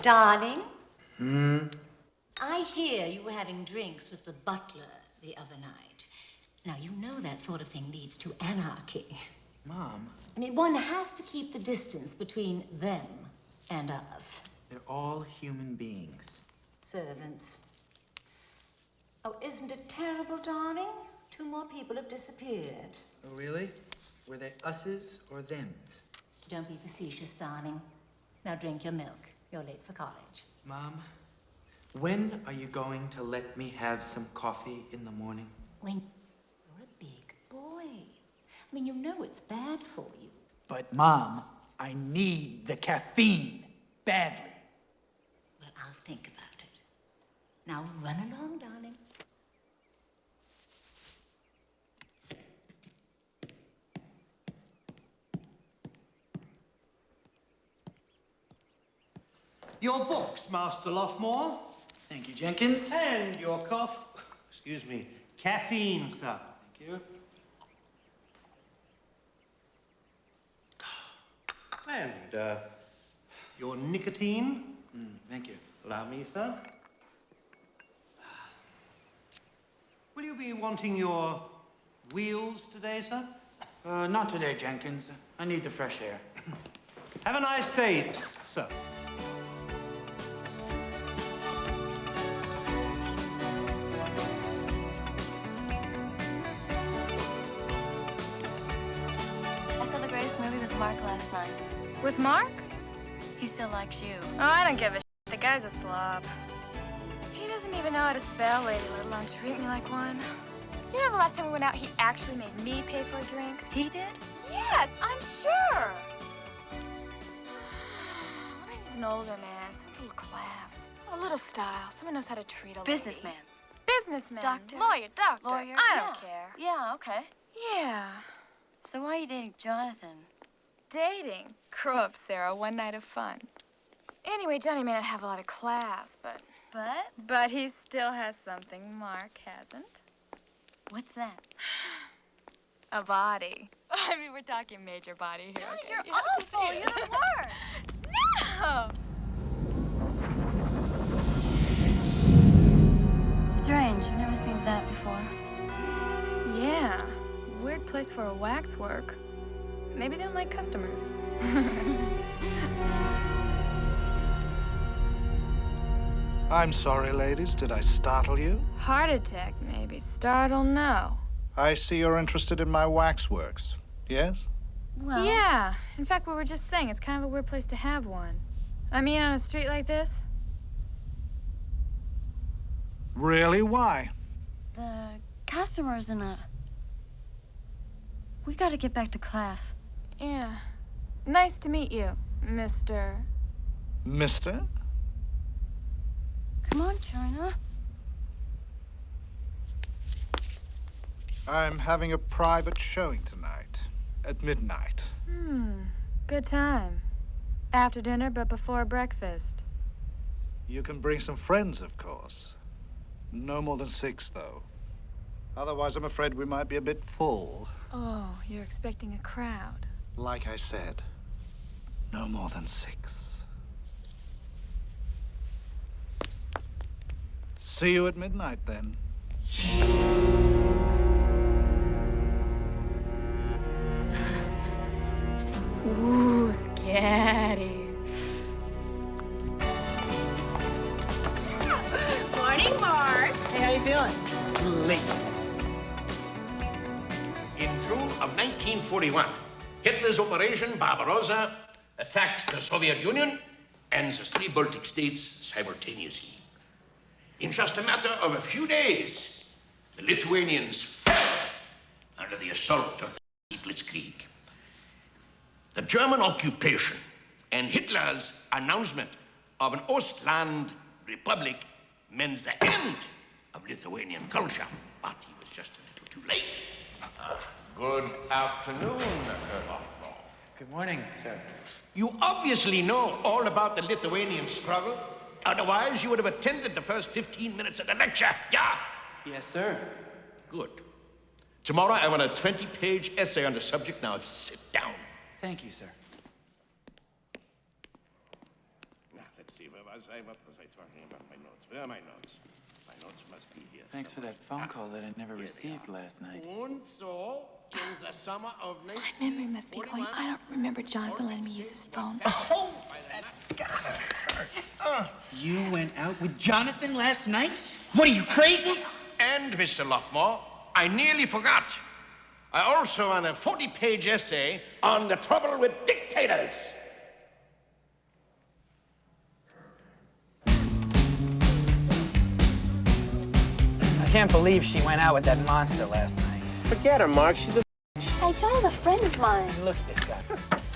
Darling? I hear you were having drinks with the butler the other night. Now, you know that sort of thing leads to anarchy. Mom. I mean, one has to keep the distance between them and us. They're all human beings. Servants. Oh, isn't it terrible, darling? 2 more people have disappeared. Oh, really? Were they us's or them's? Don't be facetious, darling. Now drink your milk. You're late for college. Mom, when are you going to let me have some coffee in the morning? When you're a big boy. I mean, you know it's bad for you. But, Mom, I need the caffeine badly. Well, I'll think about it. Now run along, darling. Your books, Master Loftmore. Thank you, Jenkins. And your caffeine, sir. Thank you. And, your nicotine. Thank you. Allow me, sir. Will you be wanting your wheels today, sir? Not today, Jenkins. I need the fresh air. Have a nice day, sir. Mark last night. With Mark? He still likes you. Oh, I don't give a shit. The guy's a slob. He doesn't even know how to spell lady, let alone treat me like one. You know the last time we went out, he actually made me pay for a drink? He did? Yes, I'm sure. What I need is an older man, some little class, a little style, someone knows how to treat a lady. Businessman. Businessman. Doctor. Lawyer, doctor. Lawyer. I don't care. Yeah, okay. Yeah. So why are you dating Jonathan? Dating? Grow up, Sarah. One night of fun. Anyway, Johnny may not have a lot of class, but... But he still has something Mark hasn't. What's that? A body. I mean, we're talking major body here. Johnny, Okay? you're You have to awful. see it. You're the worst. No! Strange. I've never seen that before. Yeah. Weird place for a waxwork. Maybe they don't like customers. I'm sorry, ladies. Did I startle you? Heart attack, maybe. Startle, no. I see you're interested in my waxworks. Yes? Well... Yeah. In fact, we were just saying, it's kind of a weird place to have one. I mean, on a street like this. Really? Why? The customers in a... We gotta get back to class. Yeah. Nice to meet you, Mr. Mister? Come on, China. I'm having a private showing tonight. At midnight. Good time. After dinner, but before breakfast. You can bring some friends, of course. No more than 6, though. Otherwise, I'm afraid we might be a bit full. Oh, you're expecting a crowd. Like I said, no more than 6. See you at midnight, then. Ooh, scary. Morning, Mark. Hey, how you feeling? Late. In June of 1941, Hitler's Operation Barbarossa attacked the Soviet Union and the 3 Baltic states simultaneously. In just a matter of a few days, the Lithuanians fell under the assault of the Blitzkrieg. The German occupation and Hitler's announcement of an Ostland Republic meant the end of Lithuanian culture, but he was just a little too late. Good afternoon, Loftmore. Good morning, sir. You obviously know all about the Lithuanian struggle. Otherwise, you would have attended the first 15 minutes of the lecture. Yeah? Yes, sir. Good. Tomorrow, I want a 20-page essay on the subject. Now, sit down. Thank you, sir. Now, let's see, where was What was I talking about? My notes. Where are my notes? My notes must be here. Thanks for that phone call that I never received last night. And so, in the summer of My memory must be going. I don't remember Jonathan letting me use his phone. Oh, that's gotta hurt. You went out with Jonathan last night? What, are you crazy? And, Mr. Loftmore, I nearly forgot. I also ran a 40-page essay on the trouble with dictators. I can't believe she went out with that monster last night. Forget her, Mark. She's a... Hey, John's a friend of mine. Look at this guy.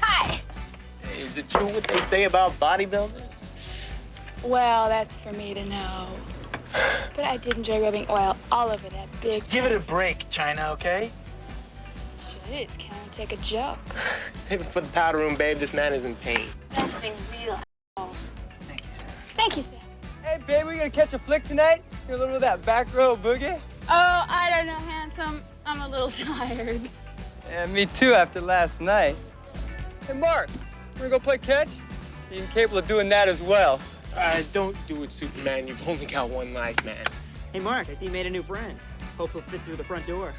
Hi. Hey, is it true what they say about bodybuilders? Well, that's for me to know. But I did enjoy rubbing oil all over that big... Give it a break, China, okay? Sure is. Can't take a joke. Save it for the powder room, babe. This man is in pain. That's being real assholes. Thank you, sir. Thank you, sir. Hey, babe, we gonna catch a flick tonight? Hear a little of that back row boogie? Oh, I don't know, handsome. I'm a little tired. Yeah, me too after last night. Hey, Mark, we're gonna go play catch? You're capable of doing that as well. Don't do it, Superman. You've only got one life, man. Hey, Mark, I see you made a new friend. Hope he'll fit through the front door.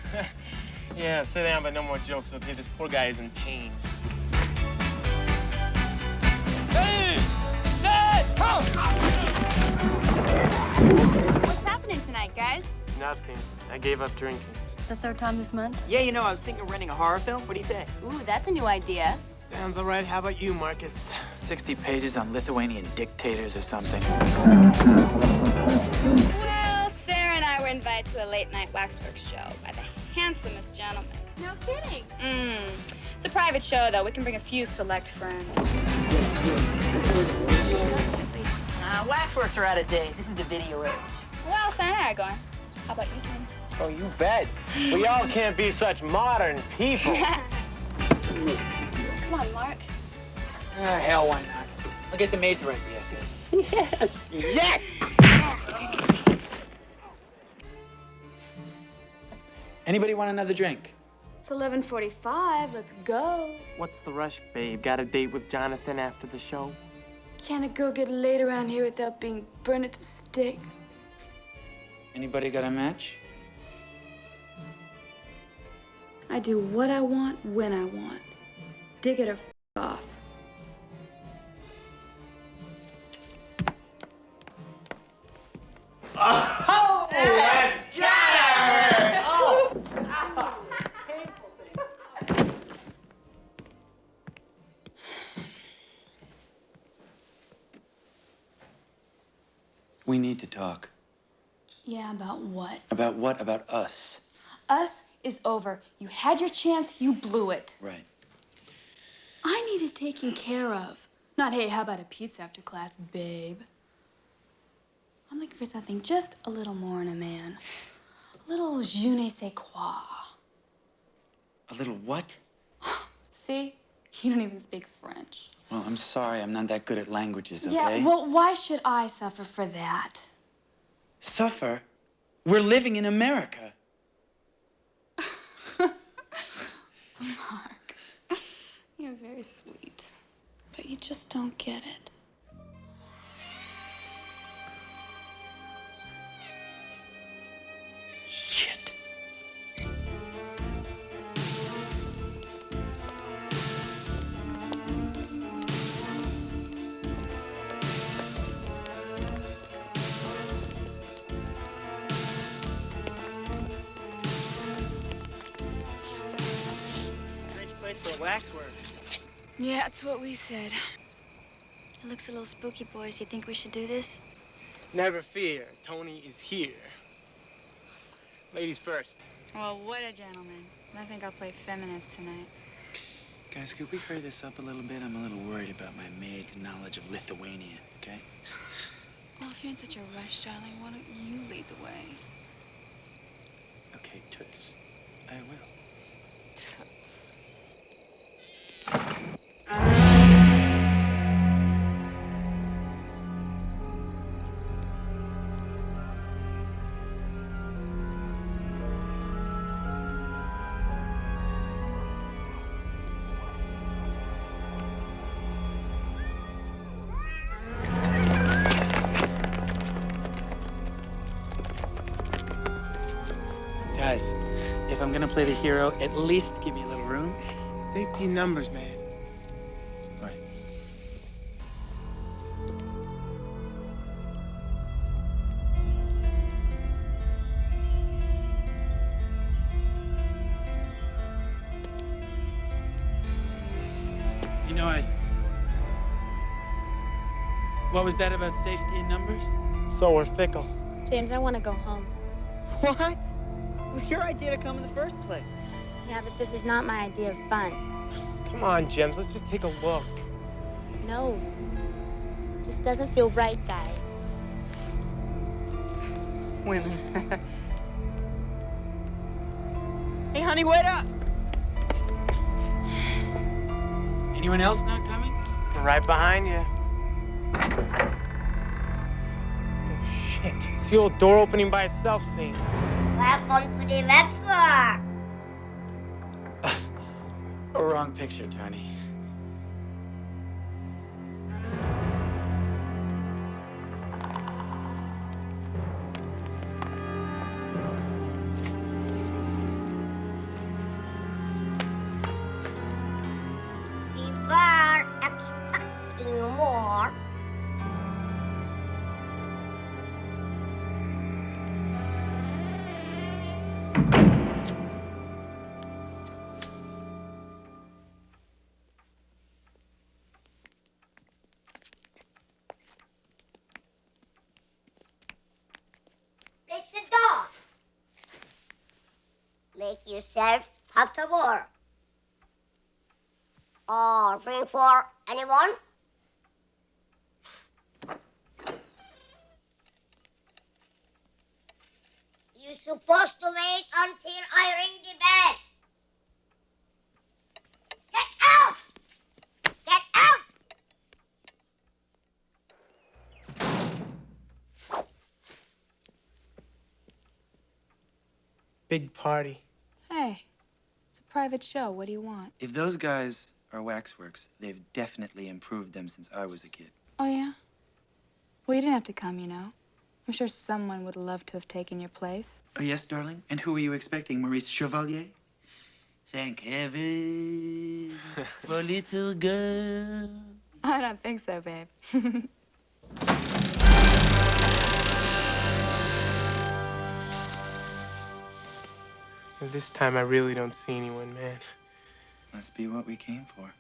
Yeah, sit down, but no more jokes, okay? This poor guy is in pain. Hey! Hey! Come! What's happening tonight, guys? Nothing. I gave up drinking. The third time this month? Yeah, you know, I was thinking of renting a horror film. What do you say? Ooh, that's a new idea. Sounds all right. How about you, Marcus? 60 pages on Lithuanian dictators or something. Well, Sarah and I were invited to a late-night WAXWORK show by the handsomest gentleman. No kidding. It's a private show, though. We can bring a few select friends. Waxworks are out of date. This is the video age. Well, Sarah and I are going. How about you, Tony? Oh, you bet. We all can't be such modern people. Come on, Mark. Hell, why not? I'll get the maid to write the essay. Yes! Anybody want another drink? It's 11:45. Let's go. What's the rush, babe? Got a date with Jonathan after the show? Can't a girl get laid around here without being burned at the stake? Anybody got a match? I do what I want when I want. Dig it or f off. Oh, that's gotta hurt! Oh! We need to talk. Yeah, about what? About what? About us. Us is over. You had your chance, you blew it. Right. I needed taken care of. Not, hey, how about a pizza after class, babe? I'm looking for something just a little more in a man. A little je ne sais quoi. A little what? See? You don't even speak French. Well, I'm sorry. I'm not that good at languages, okay? Yeah, well, why should I suffer for that? Suffer? We're living in America. Mark, you're very sweet, but you just don't get it. Shit. Nice place for a waxwork. Yeah, that's what we said. It looks a little spooky, boys. You think we should do this? Never fear. Tony is here. Ladies first. Well, what a gentleman. I think I'll play feminist tonight. Guys, could we hurry this up a little bit? I'm a little worried about my maid's knowledge of Lithuanian, okay? Well, if you're in such a rush, darling, why don't you lead the way? Okay, toots. I will. Toots. Guys, if I'm gonna play the hero, at least give me a little room. Safety in numbers, man. Right. You know, what was that about safety in numbers? So we're fickle. James, I want to go home. What? It was your idea to come in the first place. Yeah, but this is not my idea of fun. Come on, James, let's just take a look. No. Just doesn't feel right, guys. Women. Hey, honey, wait up! Anyone else not coming? Right behind you. Oh, shit. It's the old door opening by itself scene. Welcome to the WAXWORK. A wrong picture, Tony. We were expecting more. Please sit down. Make yourselves comfortable. Or drink for anyone? You're supposed to wait until I ring the bell. Get out! Get out! Big party. Hey, it's a private show. What do you want? If those guys are Waxworks, they've definitely improved them since I was a kid. Oh, yeah? Well, you didn't have to come, you know. I'm sure someone would love to have taken your place. Oh, yes, darling? And who were you expecting, Maurice Chevalier? Thank heaven for little girl. I don't think so, babe. This time I really don't see anyone, man. Must be what we came for.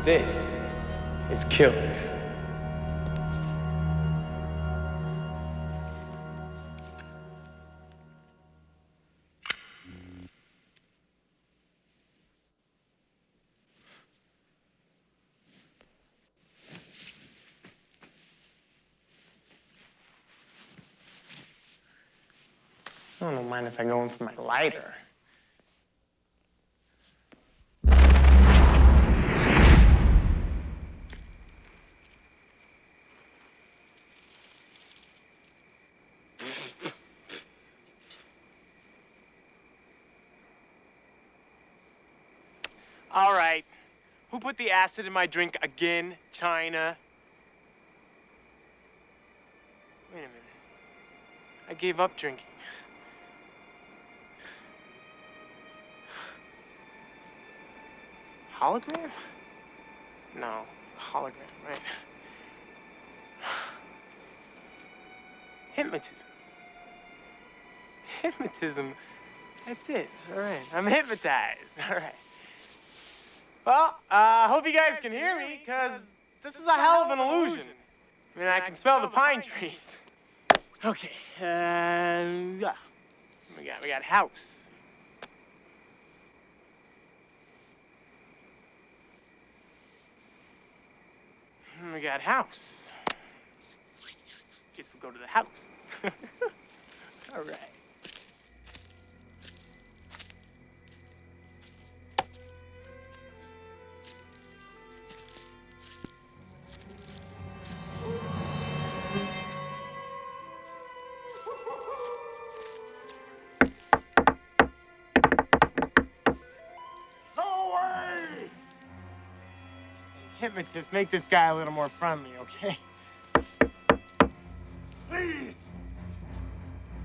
This is killer. I don't mind if I go in for my lighter. All right. Who put the acid in my drink again? China? Wait a minute. I gave up drinking. Hologram? No, hologram, right? Hypnotism. Hypnotism. That's it. All right. I'm hypnotized. All right. Well, I hope you guys can hear me, because this is a hell of an illusion. I mean, I can smell the pine trees. Okay, yeah. We got house. We got house. Guess we'll go to the house. All right. Hypnotist, make this guy a little more friendly, okay? Please!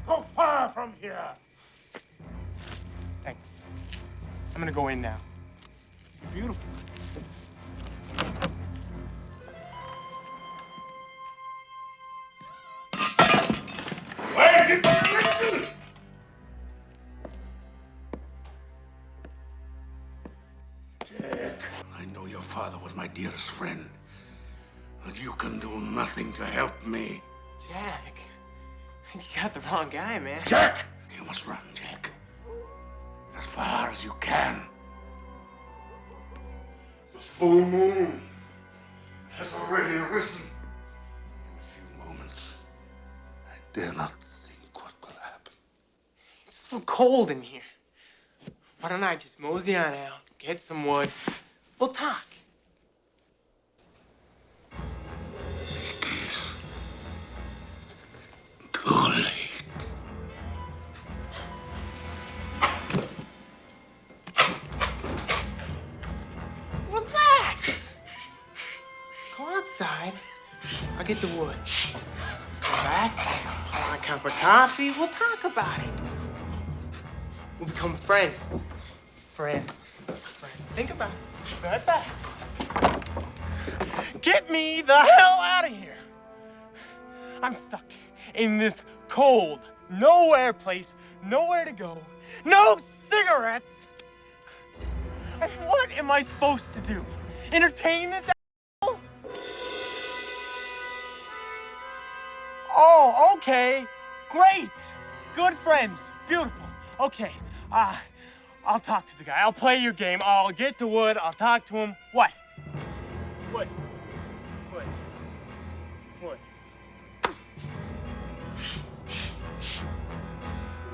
Go far from here! Thanks. I'm gonna go in now. You're beautiful. Where did my listen? Jack, I know your father was my dearest friend, but you can do nothing to help me. Jack, you got the wrong guy, man. Jack! You must run, Jack. As far as you can. The full moon has already risen. In a few moments, I dare not think what will happen. It's so cold in here. Why don't I just mosey on out, get some wood, we'll talk. Too late. Relax. Go outside. I'll get the wood. Come back, pour on a cup of coffee, we'll talk about it. We'll become friends. Friends. Think about it. Be right back. Get me the hell out of here. I'm stuck in this cold, nowhere place, nowhere to go, no cigarettes. And what am I supposed to do? Entertain this asshole? Oh, okay. Great. Good friends. Beautiful. Okay. I'll talk to the guy. I'll play your game. I'll get the wood. I'll talk to him. What? Wood. Wood. Wood.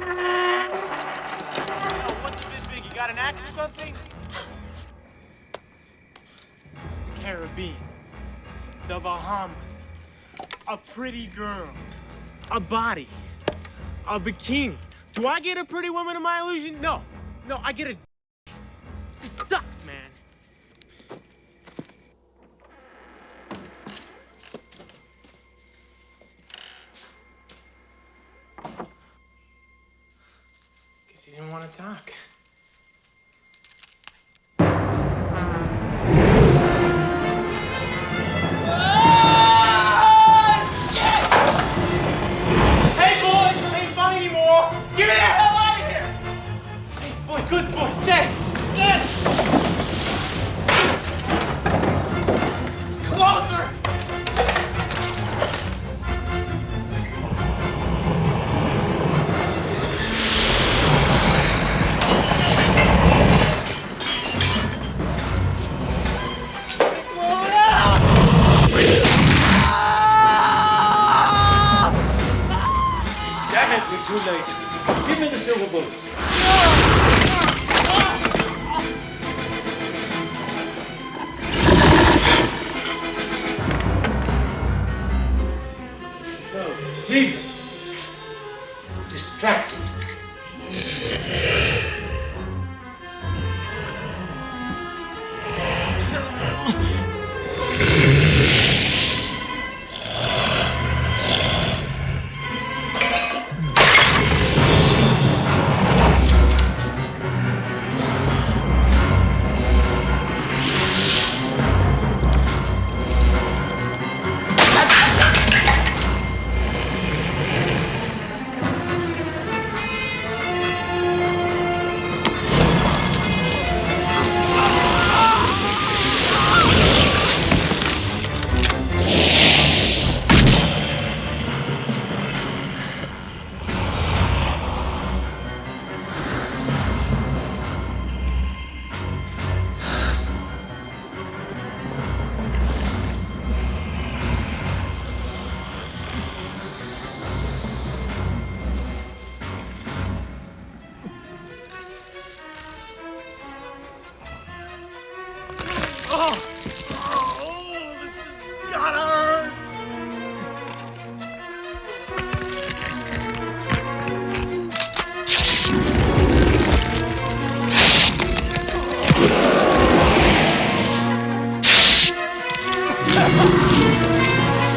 Oh, what's this big? You got an act or something? The Caribbean. The Bahamas. A pretty girl. A body. A bikini. Do I get a pretty woman in my illusion? No. No, I get a... This sucks, man. Guess you didn't want to talk. Hey, boys! This ain't fun anymore! Get me the hell out of here! Hey, boy, good boy, stay! Stay! Closer! Damn it, you're too late. Give me the silver bullets. Leave him. Distracted.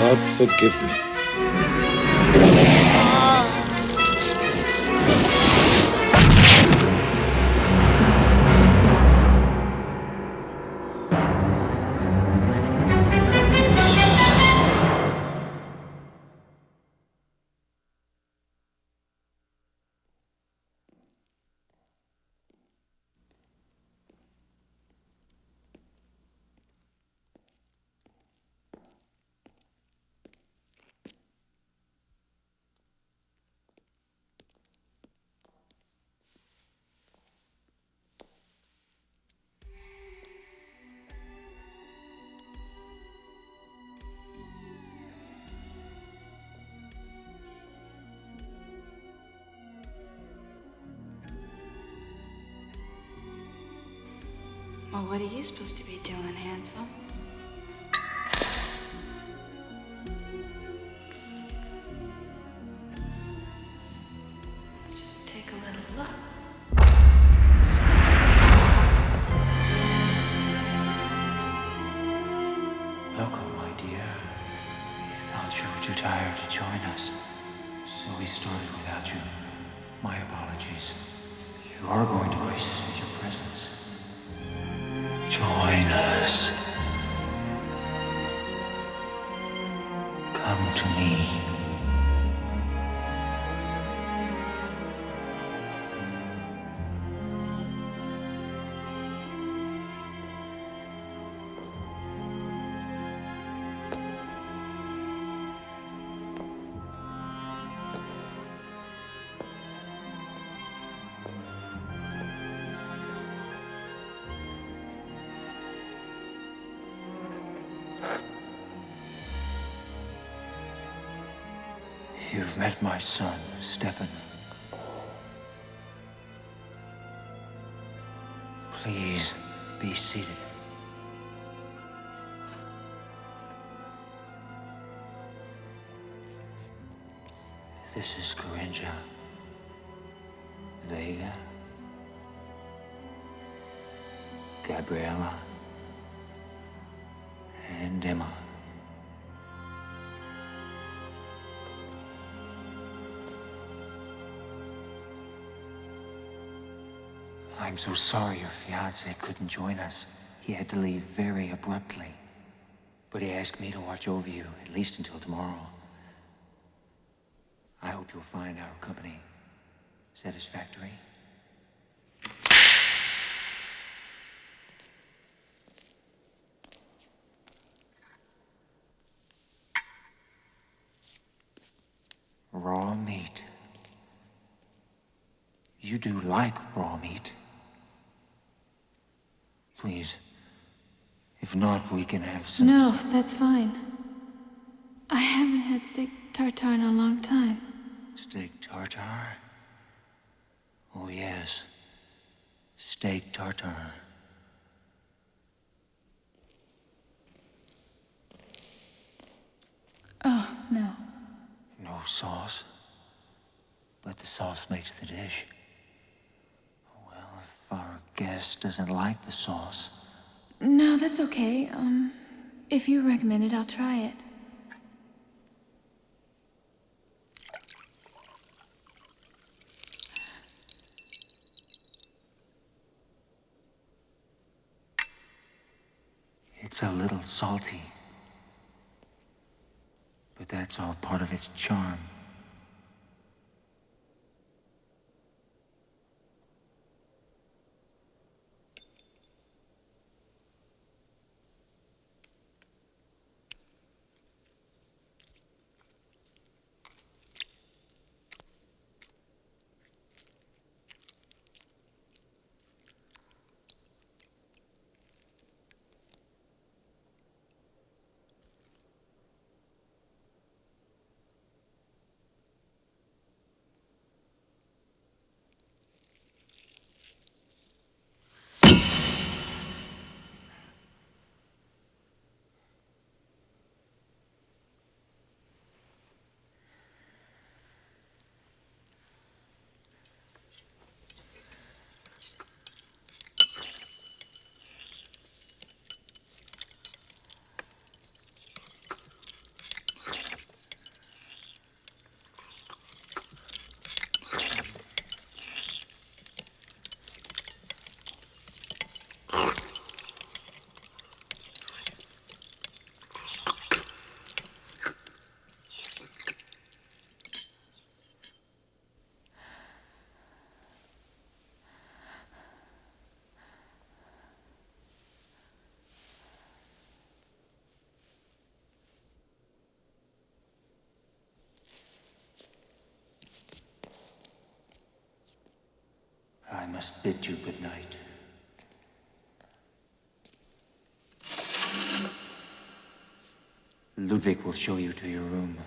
God forgive me. Well, what are you supposed to be doing, handsome? Let's just take a little look. Welcome, my dear. We thought you were too tired to join us, so we started without you. My apologies. You are going to grace us with your presence. Join us. Come to me. You've met my son, Stefan. Please be seated. This is Corinja, Vega, Gabriella, and Emma. I'm so sorry your fiancé couldn't join us. He had to leave very abruptly. But he asked me to watch over you, at least until tomorrow. I hope you'll find our company satisfactory. Raw meat. You do like raw meat. Please. If not, we can have some... No, that's fine. I haven't had steak tartare in a long time. Steak tartare? Oh, yes. Steak tartare. Oh, no. No sauce. But the sauce makes the dish. Well, if our guest doesn't like the sauce... No, that's okay. If you recommend it, I'll try it. It's a little salty. But that's all part of its charm. I must bid you good night. Ludwig will show you to your room.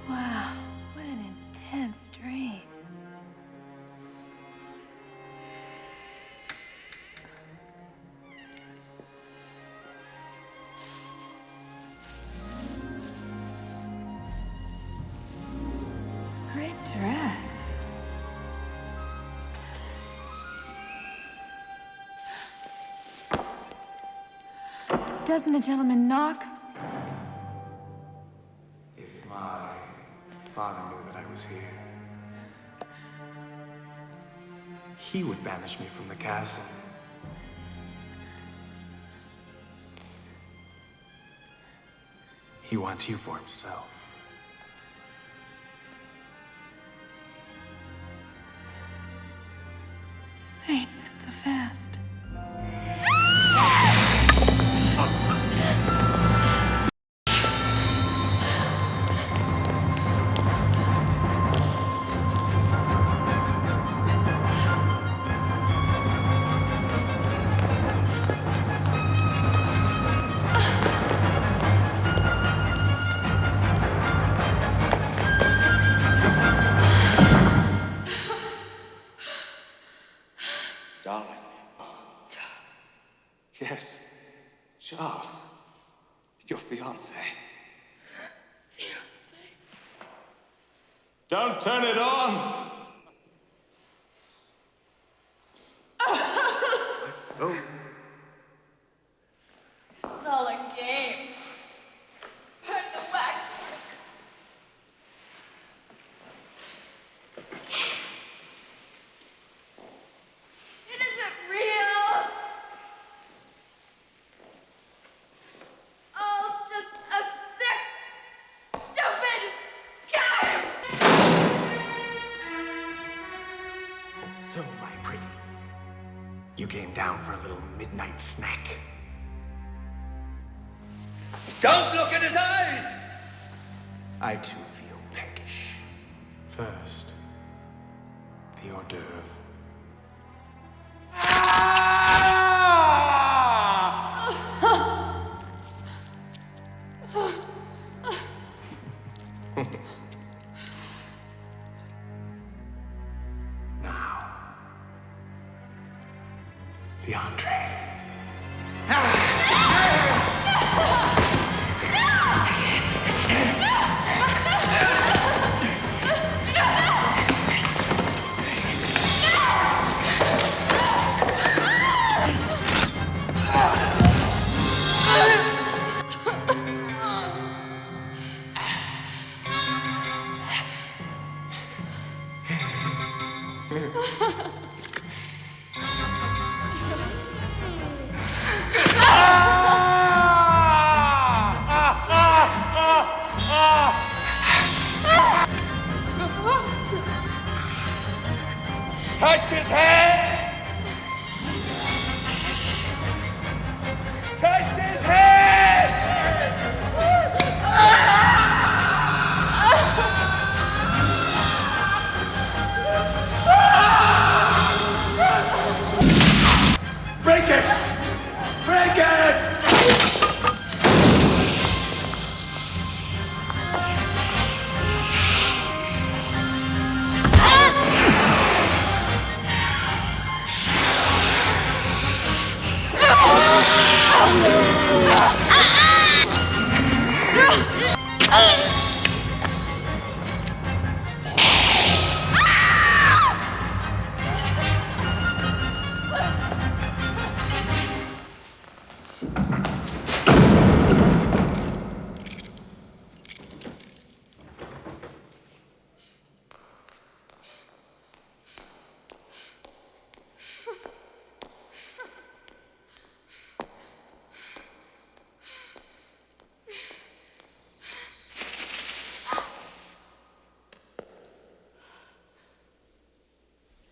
Wow, what an intense dream. Great dress. Doesn't the gentleman knock? If my father knew that I was here, he would banish me from the castle. He wants you for himself. Hey, it's so fast. Darling. Yes. Charles. Your fiancé. Don't turn it on! So, my pretty, you came down for a little midnight snack. Don't look in his eyes! I too feel peckish. First, the hors d'oeuvre. Now, the entree. Touch his head! Touch his head! Break it! Break it!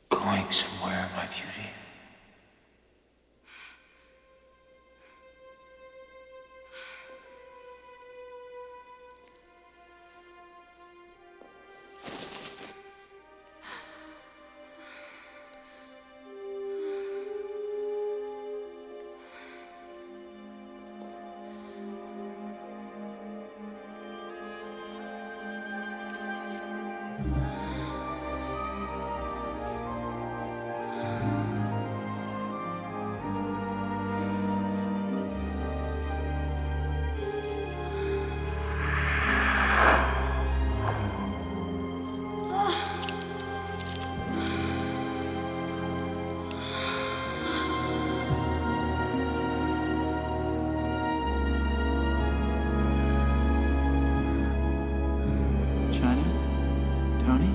Going somewhere, my beauty. Tony?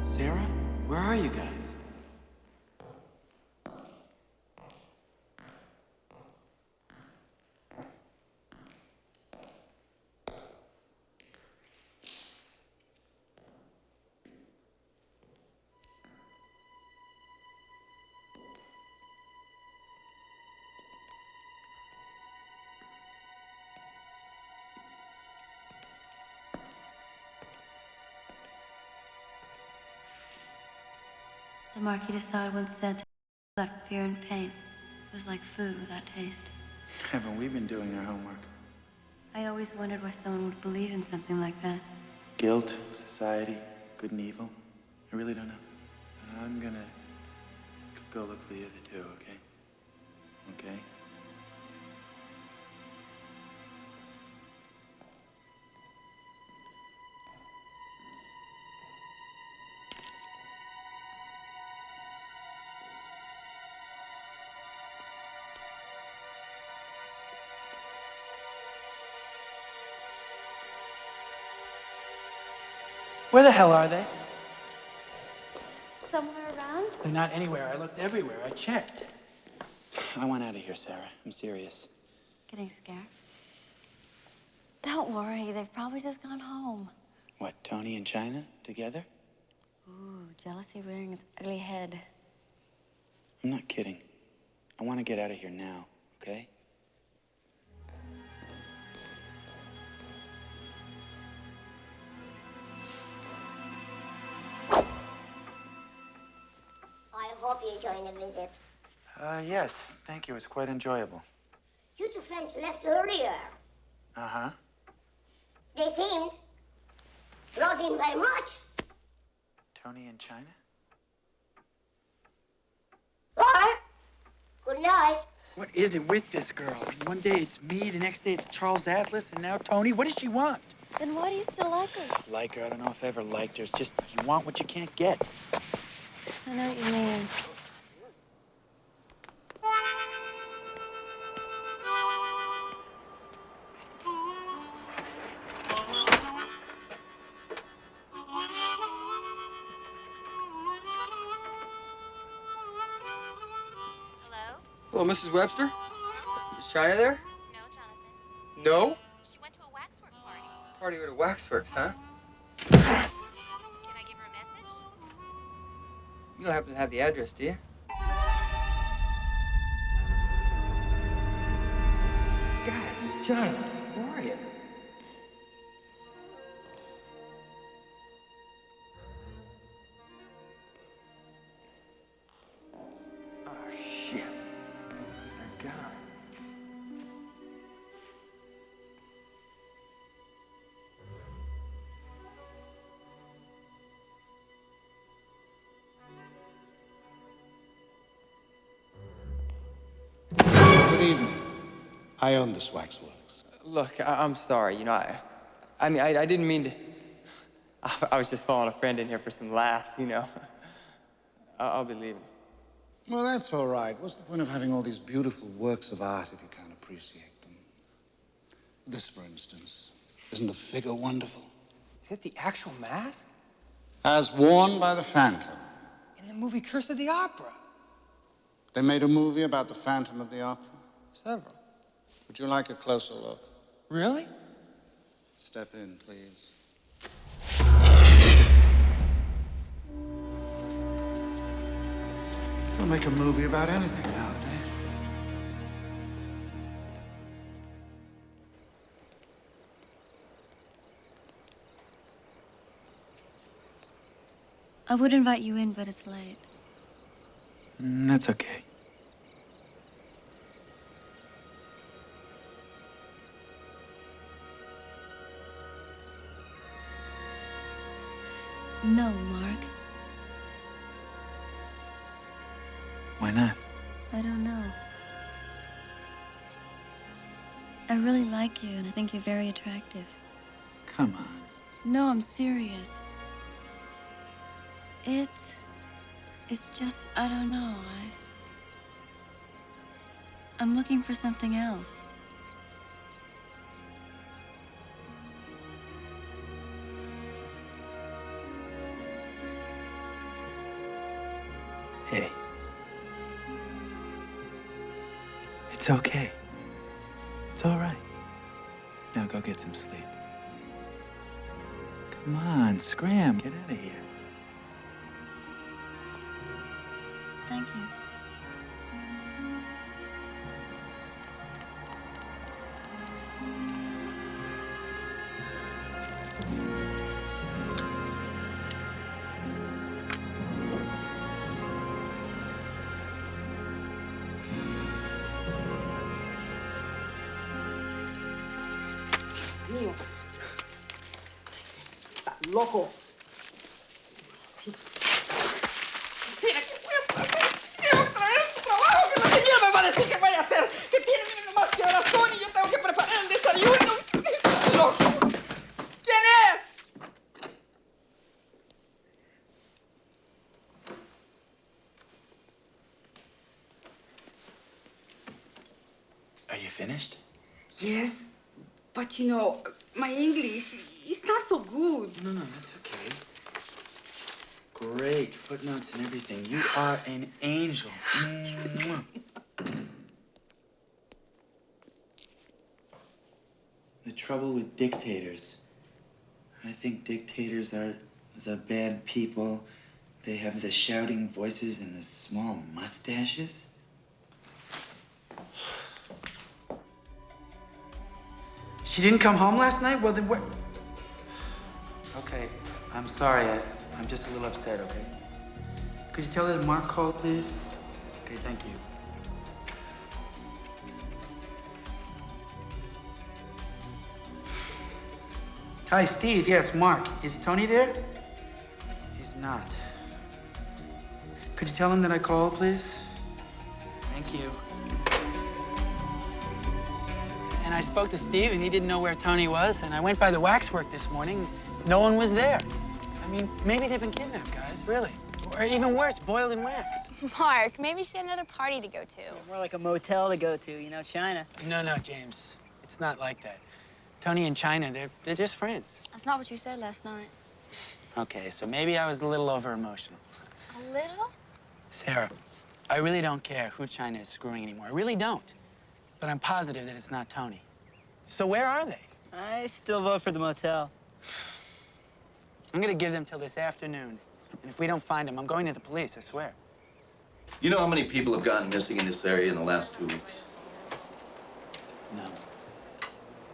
Sarah? Where are you guys? The Marquis de Sade once said that like fear and pain was like food without taste. Haven't we been doing our homework? I always wondered why someone would believe in something like that. Guilt, society, good and evil. I really don't know. I'm gonna go look for the other two, okay? Okay? Where the hell are they? Somewhere around? They're not anywhere. I looked everywhere. I checked. I want out of here, Sarah. I'm serious. Getting scared? Don't worry, they've probably just gone home. What, Tony and China together? Ooh, jealousy rearing its ugly head. I'm not kidding. I want to get out of here now, okay? I hope you join the visit. Yes, thank you. It's quite enjoyable. You two friends left earlier. Uh-huh. They seemed laughing very much. Tony in China? Bye. Good night. What is it with this girl? One day it's me, the next day it's Charles Atlas, and now Tony. What does she want? Then why do you still like her? Like her? I don't know if I ever liked her. It's just you want what you can't get. I know what you mean. Hello, Mrs. Webster? Is China there? No, Jonathan. No? She went to a waxwork party. Party with a waxworks, huh? Can I give her a message? You don't happen to have the address, do you? Guys, it's Jonathan. Where are you? Oh, shit. They're gone. Good evening. I own this waxworks. Look, I'm sorry. You know, I mean, I didn't mean to. I was just following a friend in here for some laughs, you know. I'll be leaving. Well, that's all right. What's the point of having all these beautiful works of art if you can't appreciate them? This, for instance. Isn't the figure wonderful? Is it the actual mask? As worn by the Phantom. In the movie Curse of the Opera. They made a movie about the Phantom of the Opera. Several. Would you like a closer look? Really? Step in, please. They'll make a movie about anything nowadays. I would invite you in, but it's late. That's okay. No, Mark. Why not? I don't know. I really like you, and I think you're very attractive. Come on. No, I'm serious. It's just, I don't know. I'm looking for something else. Hey. It's okay. It's all right. Now go get some sleep. Come on, scram. Get out of here. Thank you. Mío. Está loco. Mira, ¿qué voy a hacer? Tengo que traer su trabajo, que la señora me va a decir que vaya a hacer. Que tiene, miren nomás qué horas son y yo tengo que preparar el desayuno. Está loco. ¿Quién es? Are you finished? Yes, but you know, my English is not so good. No, that's okay. Great footnotes and everything. You are an angel. Mwah. The trouble with dictators, I think dictators are the bad people they have the shouting voices and the small mustaches? She didn't come home last night? Well, then what? Okay, I'm sorry. I'm just a little upset, okay? Could you tell her that Mark called, please? Okay, thank you. Hi, Steve. Yeah, it's Mark. Is Tony there? He's not. Could you tell him that I called, please? Thank you. And I spoke to Steve, and he didn't know where Tony was. And I went by the waxwork this morning. No one was there. I mean, maybe they've been kidnapped, guys, really. Or even worse, boiled in wax. Mark, maybe she had another party to go to. More like a motel to go to, you know, China. No, James. It's not like that. Tony and China, they're just friends. That's not what you said last night. Okay, so maybe I was a little over-emotional. A little? Sarah, I really don't care who China is screwing anymore. I really don't. But I'm positive that it's not Tony. So where are they? I still vote for the motel. I'm gonna give them till this afternoon. And if we don't find them, I'm going to the police, I swear. You know how many people have gone missing in this area in the last 2 weeks? No.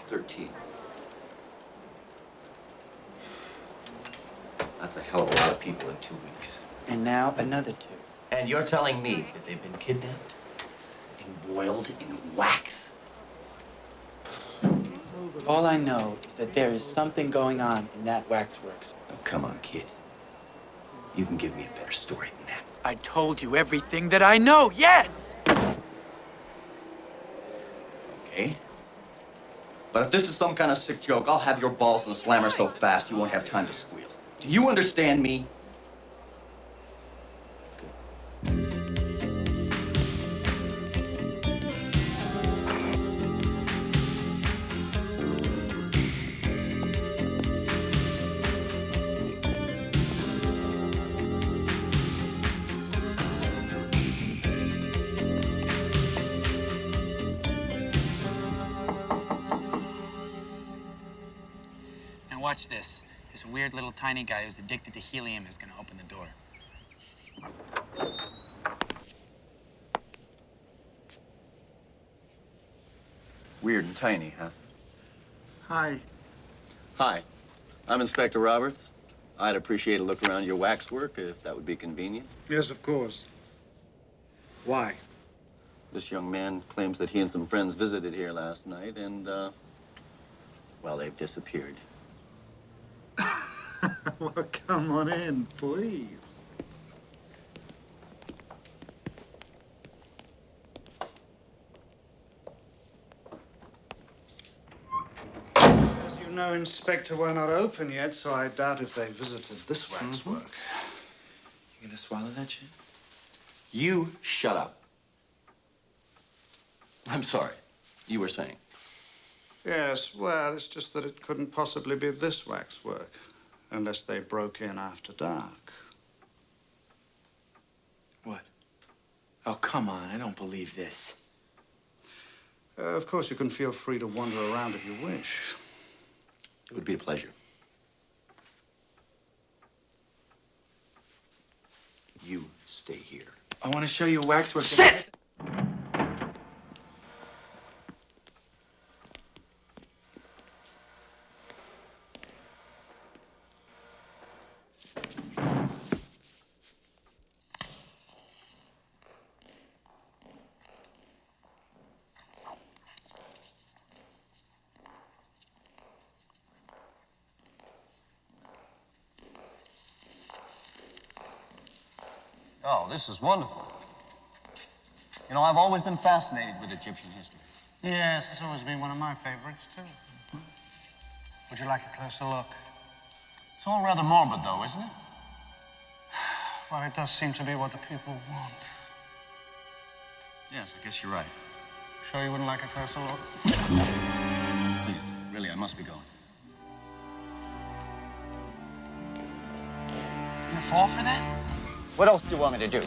13. That's a hell of a lot of people in 2 weeks. And now another 2. And you're telling me that they've been kidnapped and boiled in wax? All I know is that there is something going on in that waxworks. Oh, come on, kid. You can give me a better story than that. I told you everything that I know, yes! Okay. But if this is some kind of sick joke, I'll have your balls in the slammer so fast you won't have time to squeal. Do you understand me? Now watch this. This weird little tiny guy who's addicted to helium is gonna open the door. Weird and tiny, huh? Hi. Hi, I'm Inspector Roberts. I'd appreciate a look around your waxwork if that would be convenient. Yes, of course. Why? This young man claims that he and some friends visited here last night and, well, they've disappeared. Well, come on in, please. As you know, Inspector, we're not open yet, so I doubt if they visited this waxwork. You gonna swallow that shit? You shut up. I'm sorry. You were saying? Yes, well, it's just that it couldn't possibly be this waxwork, unless they broke in after dark. What? Oh, come on. I don't believe this. Of course, you can feel free to wander around if you wish. It would be a pleasure. You stay here. I want to show you waxwork. Sit! Oh, this is wonderful. You know, I've always been fascinated with Egyptian history. Yes, it's always been one of my favorites, too. Would you like a closer look? It's all rather morbid, though, isn't it? Well, it does seem to be what the people want. Yes, I guess you're right. Sure you wouldn't like a closer look? Please, really, I must be going. You gonna fall for that? What else do you want me to do?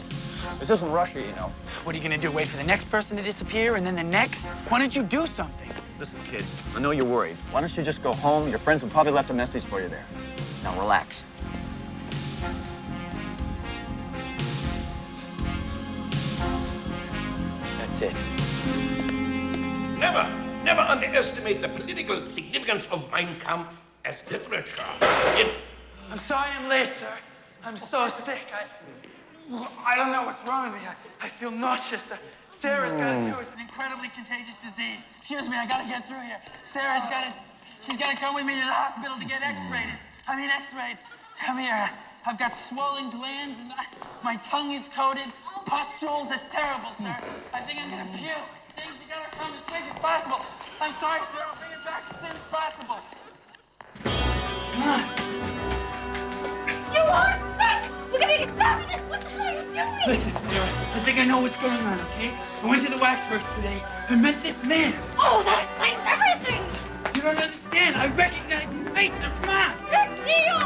This isn't Russia, you know. What are you gonna do, wait for the next person to disappear and then the next? Why don't you do something? Listen, kid, I know you're worried. Why don't you just go home? Your friends have probably left a message for you there. Now, relax. That's it. Never underestimate the political significance of Mein Kampf as literature. I'm sorry I'm late, sir. I'm so sick. I don't know what's wrong with me. I feel nauseous. Sarah's got it too. It's an incredibly contagious disease. Excuse me, I gotta get through here. Sarah's got it. She's gotta come with me to the hospital to get x-rayed. X-rayed. Come here. I've got swollen glands and my tongue is coated. Pustules. It's terrible, sir. I think I'm gonna puke. Things you gotta come as quick as possible. I'm sorry, sir. I'll bring it back as soon as possible. Come on. You aren't sick! We're gonna experiment this! What the hell are you doing? Listen, Sarah, I think I know what's going on, okay? I went to the WAXWORK today. I met this man. Oh, that explains everything! You don't understand. I recognize his face. Now, come on. Big deal!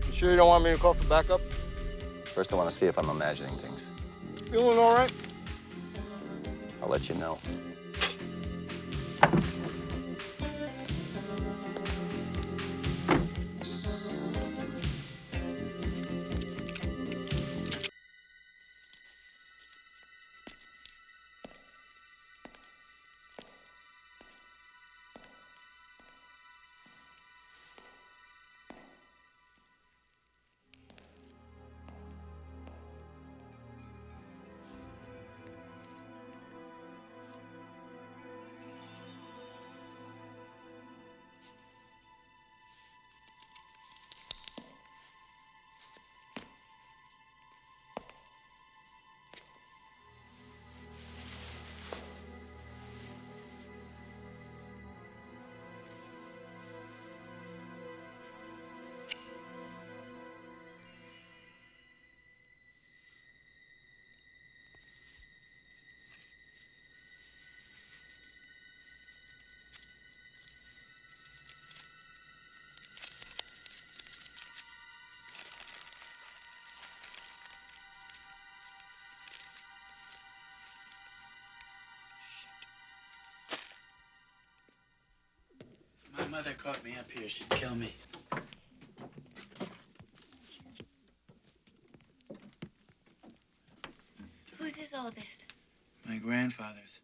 You sure you don't want me to call for backup? First, I want to see if I'm imagining things. Feeling all right? I'll let you know. My mother caught me up here. She'd kill me. Whose is all this? My grandfather's.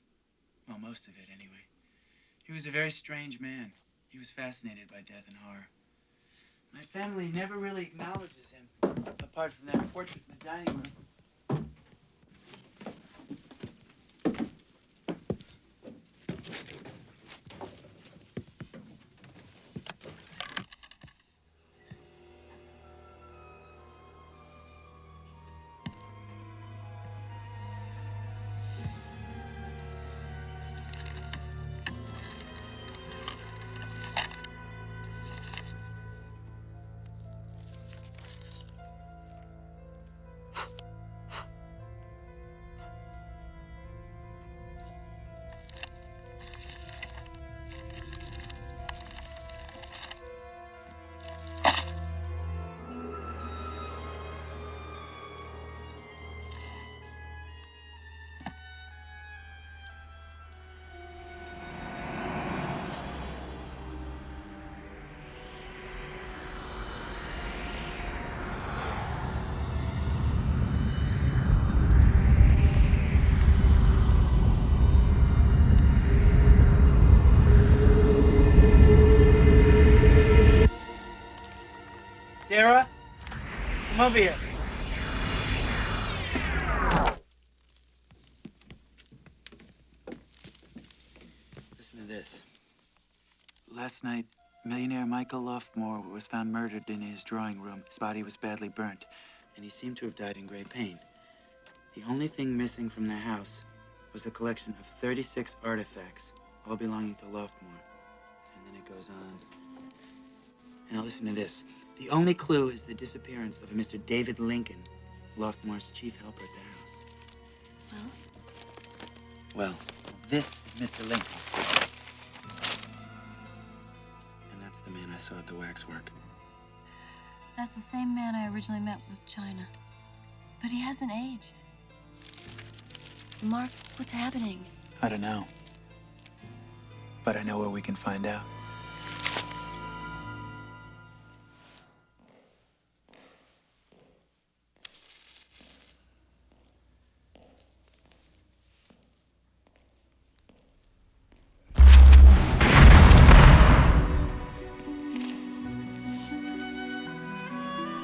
Well, most of it, anyway. He was a very strange man. He was fascinated by death and horror. My family never really acknowledges him, apart from that portrait in the dining room. Sarah, come over here. Listen to this. Last night, millionaire Michael Lofmore was found murdered in his drawing room. His body was badly burnt, and he seemed to have died in great pain. The only thing missing from the house was a collection of 36 artifacts, all belonging to Lofmore. And then it goes on. And now listen to this. The only clue is the disappearance of a Mr. David Lincoln, Lofmore's chief helper at the house. Well, this is Mr. Lincoln. And that's the man I saw at the WAXWORK. That's the same man I originally met with China. But he hasn't aged. Mark, what's happening? I don't know. But I know where we can find out.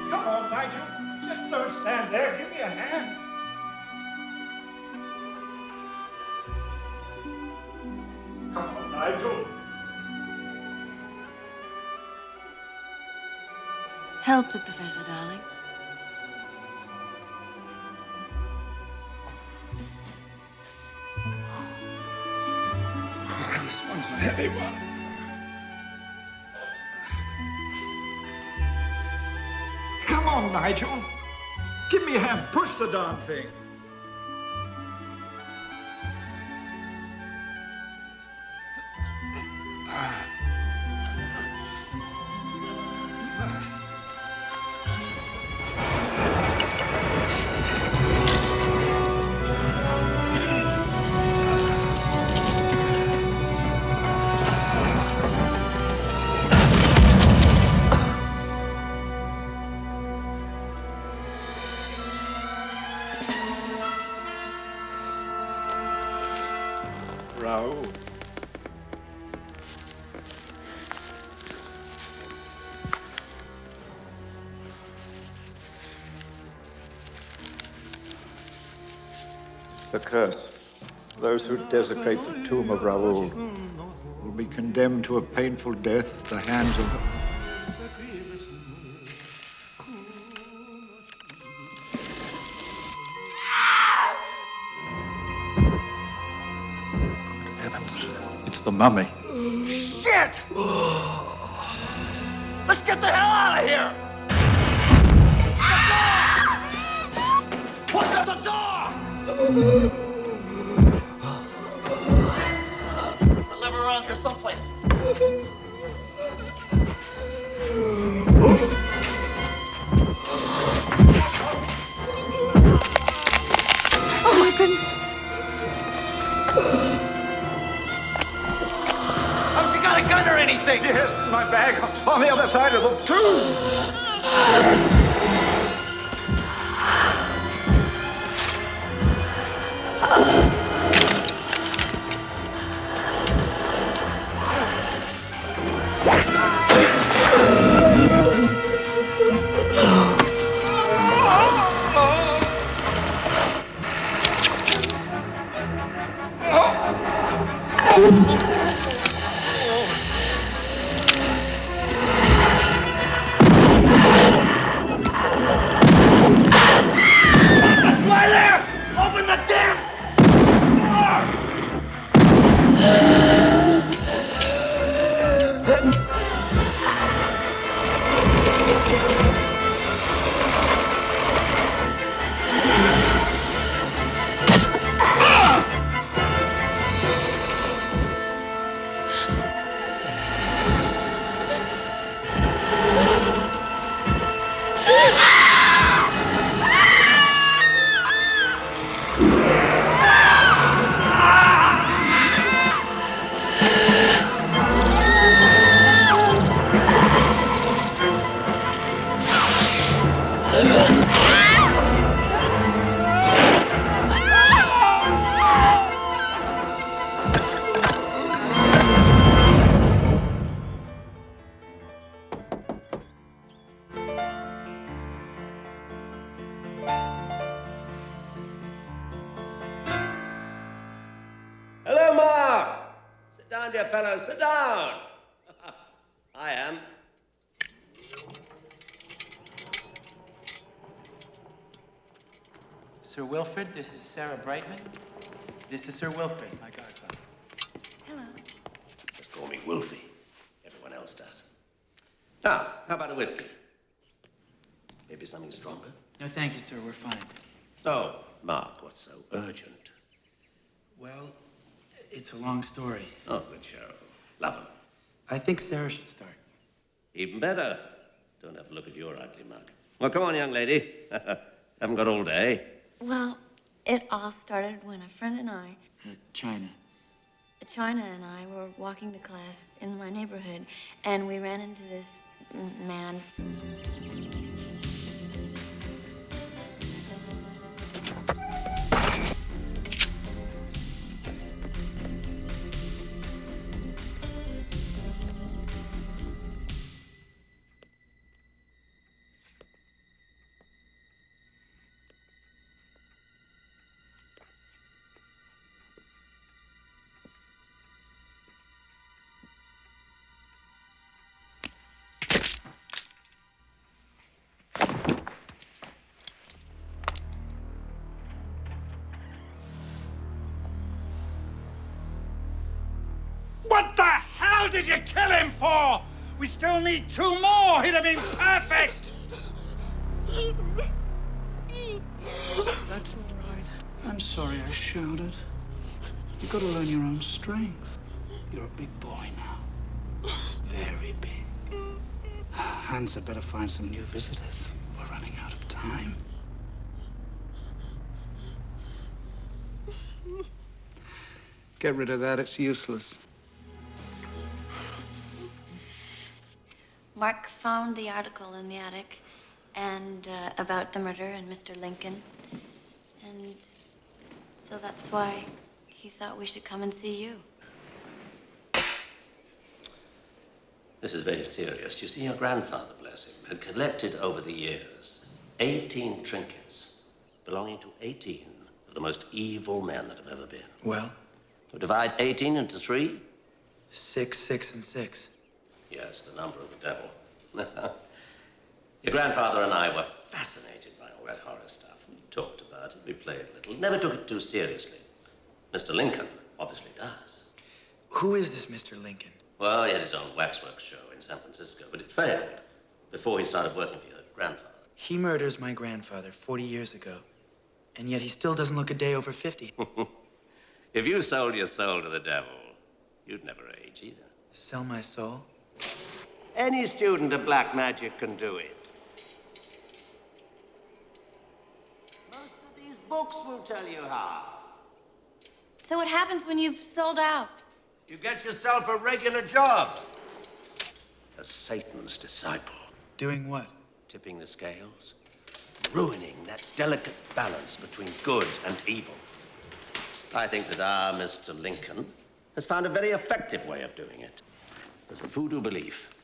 Come on, Nigel. Just don't stand there. Give me a hand. Come on, Nigel. Help the professor, darling. This one's a heavy one. Come on, Nigel. Give me a hand. Push the darn thing. Raoul. The curse. Those who desecrate the tomb of Raoul will be condemned to a painful death at the hands of the... Heavens, it's the mummy. Shit! Let's get the hell out of here! What's at the door? The lever around here someplace. Oh my goodness. Haven't you got a gun or anything? Yes, my bag on the other side of the tomb. Right there! Open the damn Hello, Mark. Sit down, dear fellow. Sit down. I am. Sir Wilfrid, this is Sarah Brightman. This is Sir Wilfrid, my godfather. Hello. Just call me Wolfie. Everyone else does. Now, how about a whiskey? Maybe something stronger? No, thank you, sir. We're fine. So, Mark, what's so urgent? Well, it's a long story. Oh, good show. Love 'em. I think Sarah should start. Even better. Don't have to look at your ugly mug. Well, come on, young lady. Haven't got all day. Well, It all started when a friend and I, China. China and I, were walking to class in my neighborhood, and we ran into this man. What the hell did you kill him for? We still need 2 more. He'd have been perfect. That's all right. I'm sorry I shouted. You've got to learn your own strength. You're a big boy now. Very big. Hans had better find some new visitors. We're running out of time. Get rid of that. It's useless. Mark found the article in the attic and about the murder and Mr. Lincoln. And so that's why he thought we should come and see you. This is very serious. You see, your grandfather, bless him, had collected over the years 18 trinkets belonging to 18 of the most evil men that have ever been. Well? To divide 18 into 3? 6, 6, and 6. Yes, the number of the devil. Your grandfather and I were fascinated by all that horror stuff. We talked about it, we played a little, never took it too seriously. Mr. Lincoln obviously does. Who is this Mr. Lincoln? Well, he had his own WAXWORK show in San Francisco, but it failed before he started working for your grandfather. He murders my grandfather 40 years ago, and yet he still doesn't look a day over 50. If you sold your soul to the devil, you'd never age either. Sell my soul? Any student of black magic can do it. Most of these books will tell you how. So what happens when you've sold out? You get yourself a regular job. As Satan's disciple. Doing what? Tipping the scales. Ruining that delicate balance between good and evil. I think that our Mr. Lincoln has found a very effective way of doing it. There's a voodoo belief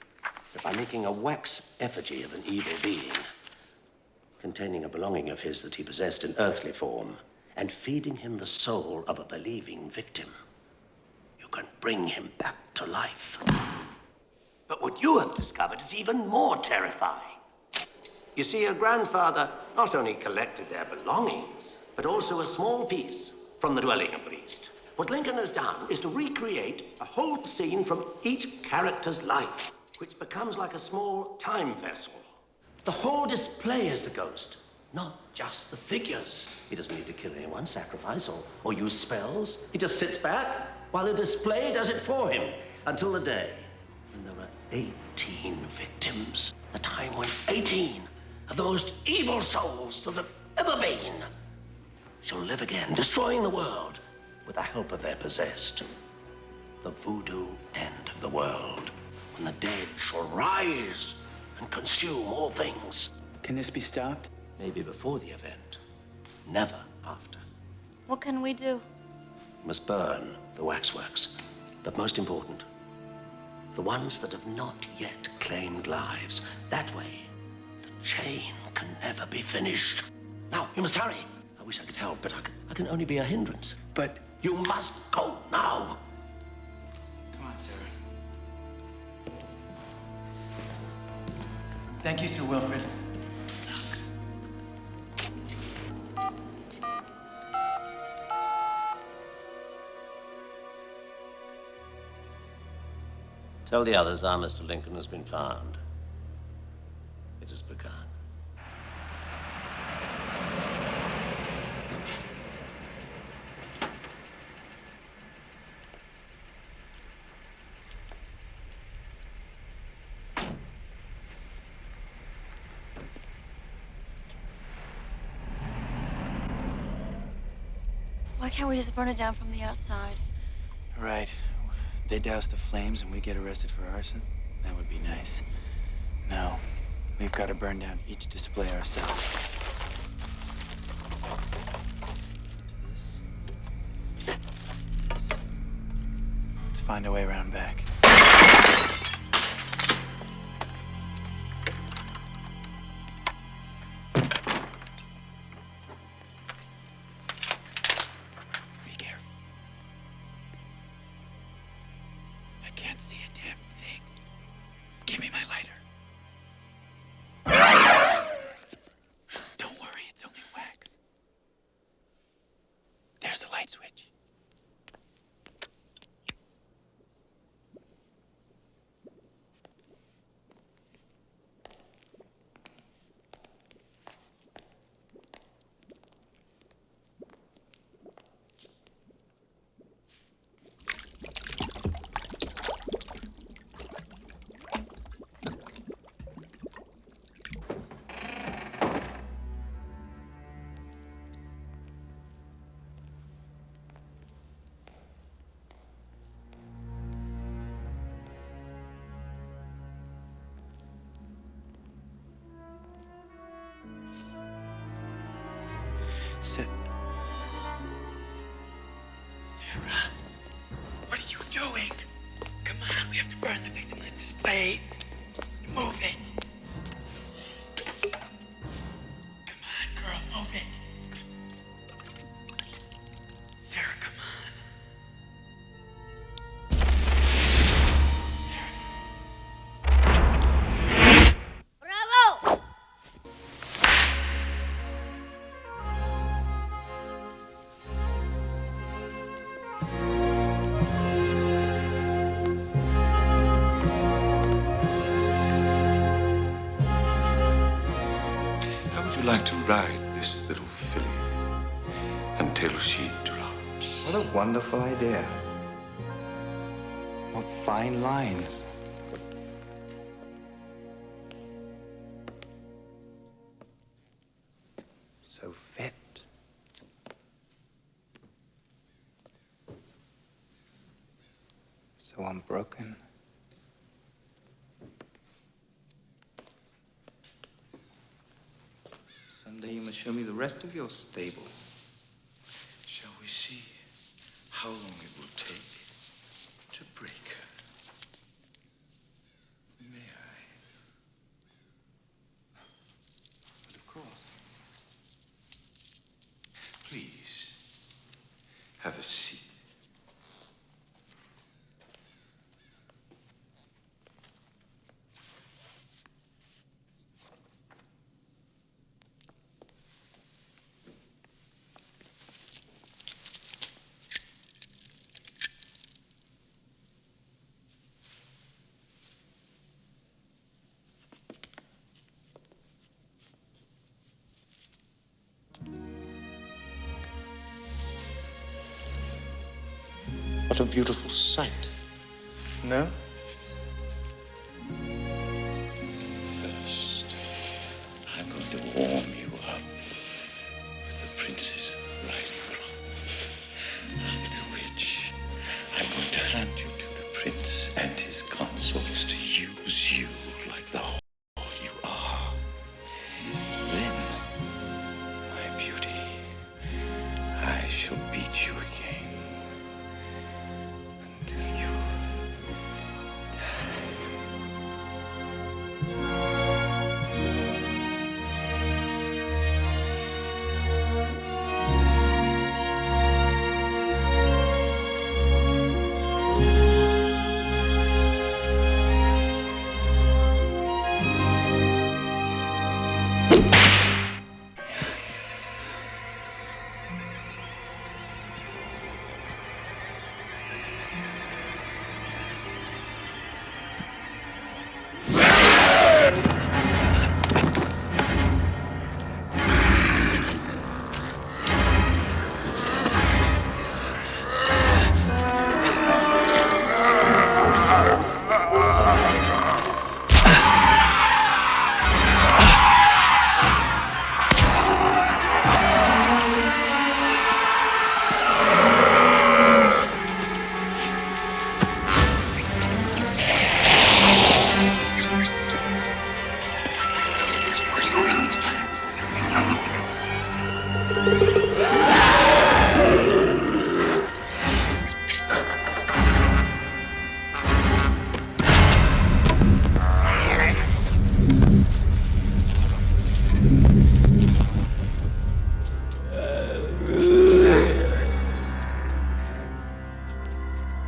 that by making a wax effigy of an evil being, containing a belonging of his that he possessed in earthly form, and feeding him the soul of a believing victim, you can bring him back to life. But what you have discovered is even more terrifying. You see, your grandfather not only collected their belongings, but also a small piece from the dwelling of the beast. What Lincoln has done is to recreate a whole scene from each character's life, which becomes like a small time vessel. The whole display is the ghost, not just the figures. He doesn't need to kill anyone, sacrifice, or use spells. He just sits back while the display does it for him until the day when there are 18 victims. A time when 18 of the most evil souls that have ever been shall live again, destroying the world with the help of their possessed. The voodoo end of the world, when the dead shall rise and consume all things. Can this be stopped? Maybe before the event, never after. What can we do? You must burn the waxworks, but most important, the ones that have not yet claimed lives. That way, the chain can never be finished. Now, you must hurry. I wish I could help, but I can only be a hindrance. But you must go now. Come on, Sarah. Thank you, Sir Wilfred. Tell the others our Mr. Lincoln has been found. It has begun. can't we just burn it down from the outside? Right. They douse the flames and we get arrested for arson? That would be nice. No. We've got to burn down each display ourselves. Let's find a way around back. Be careful. I can't see a damn thing. Give me my lighter. Don't worry, it's only wax. There's a light switch. Sit. Sarah, what are you doing? Come on, we have to burn the victimless displays. Move it. Come on, girl, move it. Sarah, come on. Bravo! How would you like to ride this little filly until she drops? What a wonderful idea. What fine lines. So fit. So unbroken. Someday you must show me the rest of your stable. Shall we see how long it will take to break her? May I? But of course. Please, have a seat. What a beautiful sight. No? First, I'm going to warm you up with the prince's riding crop. After which, I'm going to hand you to the prince and his consorts to use you like the whore you are. Then, my beauty, I shall beat you again. Until you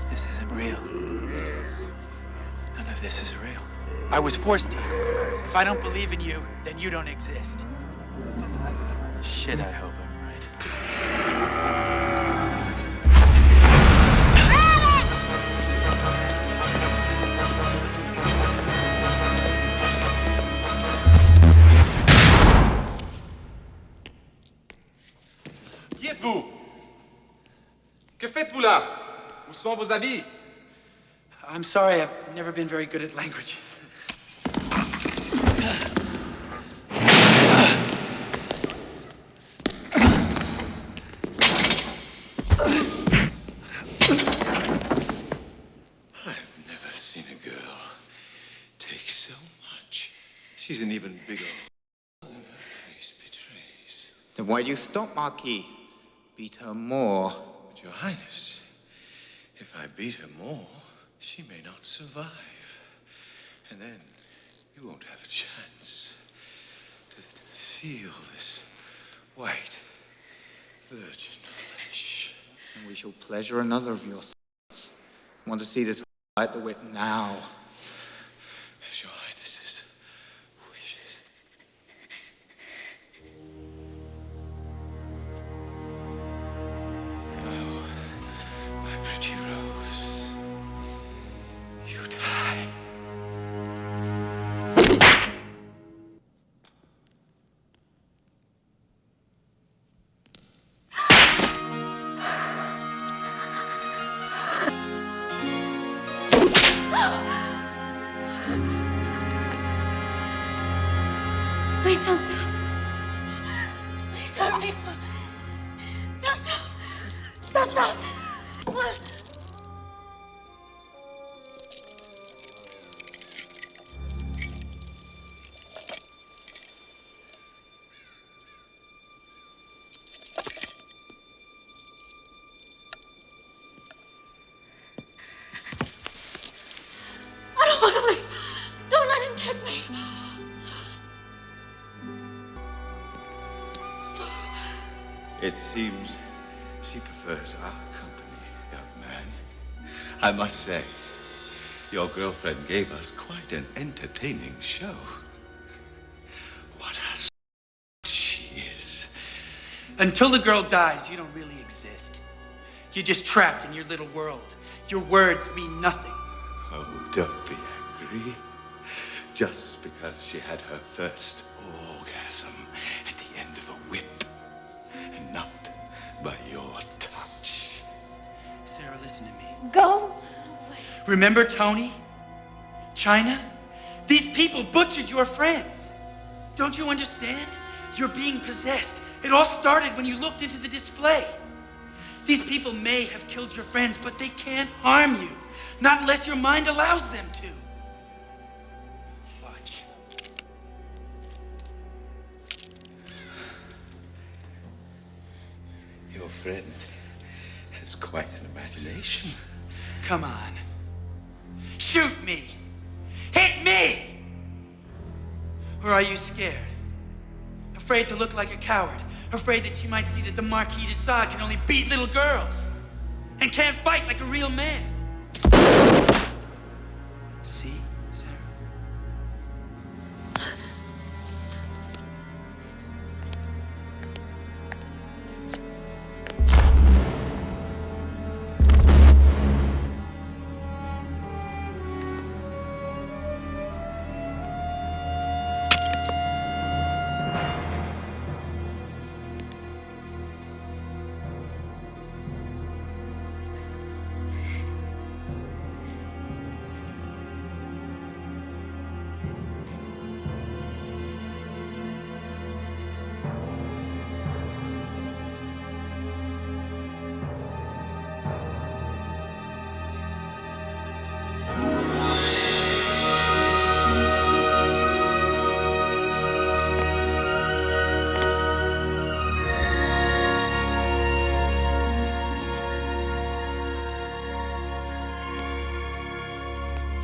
This isn't real. None of this is real. I was forced here. If I don't believe in you, then you don't exist. Shit, I hope I'm right. Qui êtes-vous? Que faites-vous là? Où sont vos habits? I'm sorry, I've never been very good at languages. I've never seen a girl take so much. She's an even bigger than her face betrays. Then why do you stop, Marquis? Beat her more. But Your Highness, if I beat her more, she may not survive. And then you won't have a chance to feel this white, virgin flesh. And we shall pleasure another of your sons. I want to see this light the wit now. As Your Highness's wishes. Oh, my pretty rose, you die. Please don't stop. Please hurt me. Don't stop. Don't stop. I don't want to leave. Don't let him take me. It seems she prefers our company, young man. I must say, your girlfriend gave us quite an entertaining show. What a she is. Until the girl dies, you don't really exist. You're just trapped in your little world. Your words mean nothing. Oh, don't be angry. Just because she had her first orgasm at the end of a whip, and not by your touch. Sarah, listen to me. Go. Remember Tony? China? These people butchered your friends. Don't you understand? You're being possessed. It all started when you looked into the display. These people may have killed your friends, but they can't harm you. Not unless your mind allows them to. Watch. Your friend has quite an imagination. Come on. Shoot me! Hit me! Or are you scared? Afraid to look like a coward? Afraid that you might see that the Marquis de Sade can only beat little girls and can't fight like a real man? See, Sarah?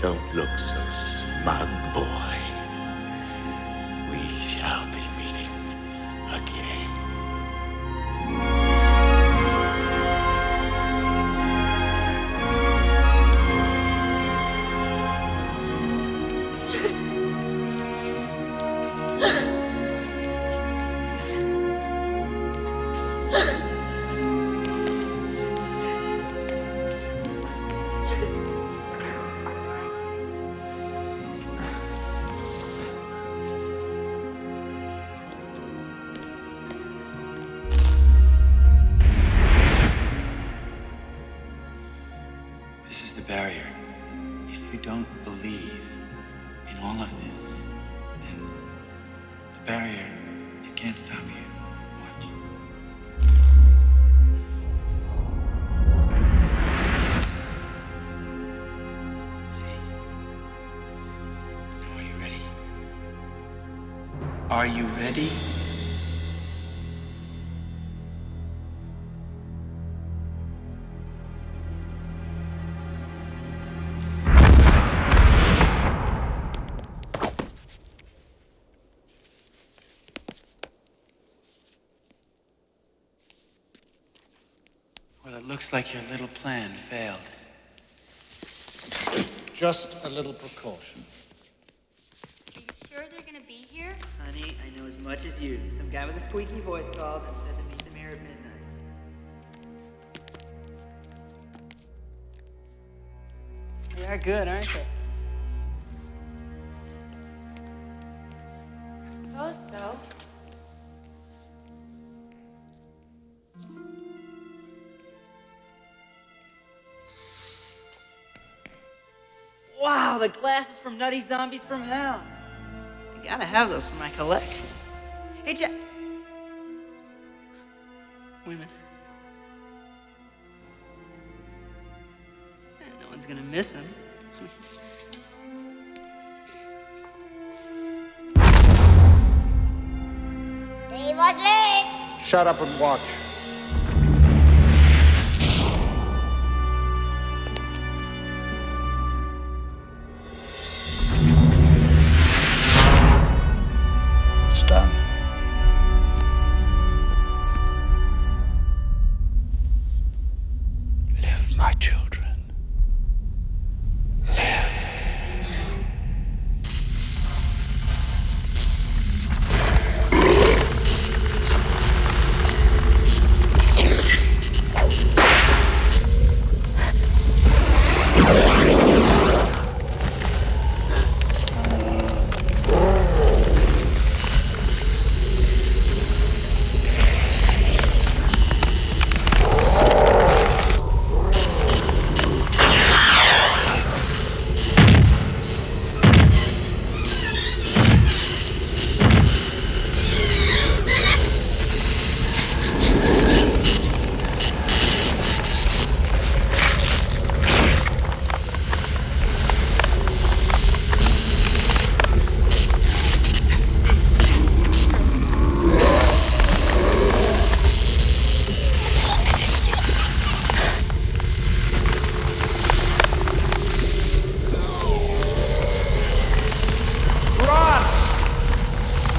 Don't look so smug, boy. We shall be meeting again. This is the barrier. If you don't believe in all of this, then the barrier, it can't stop you. Watch. See? Now, are you ready? Are you ready? Well, it looks like your little plan failed. Just a little precaution. Sure they're gonna be here? Honey, I know as much as you. Some guy with a squeaky voice called and said to meet them here at midnight. They are good, aren't they? Suppose so. Wow, the glasses from Nutty Zombies from Hell. I gotta have those for my collection. Hey, Jack. Women. No one's gonna miss them. He was late. Shut up and watch. It's done. Live, my children.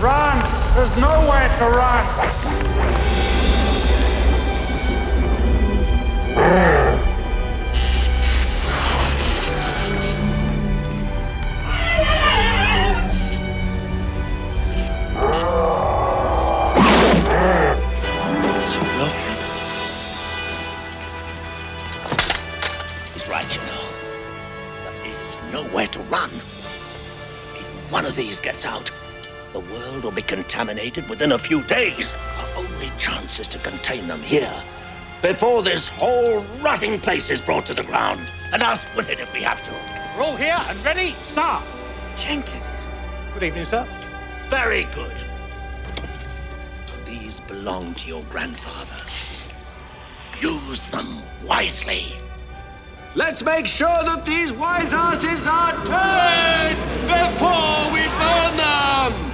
Run! There's nowhere to run! He's right, you know. There is nowhere to run. If one of these gets out, the world will be contaminated within a few days. Our only chance is to contain them here, before this whole rotting place is brought to the ground, and us with it if we have to. We're all here and ready, sir. Jenkins. Good evening, sir. Very good. These belong to your grandfather. Use them wisely. Let's make sure that these wise asses are turned before we burn them!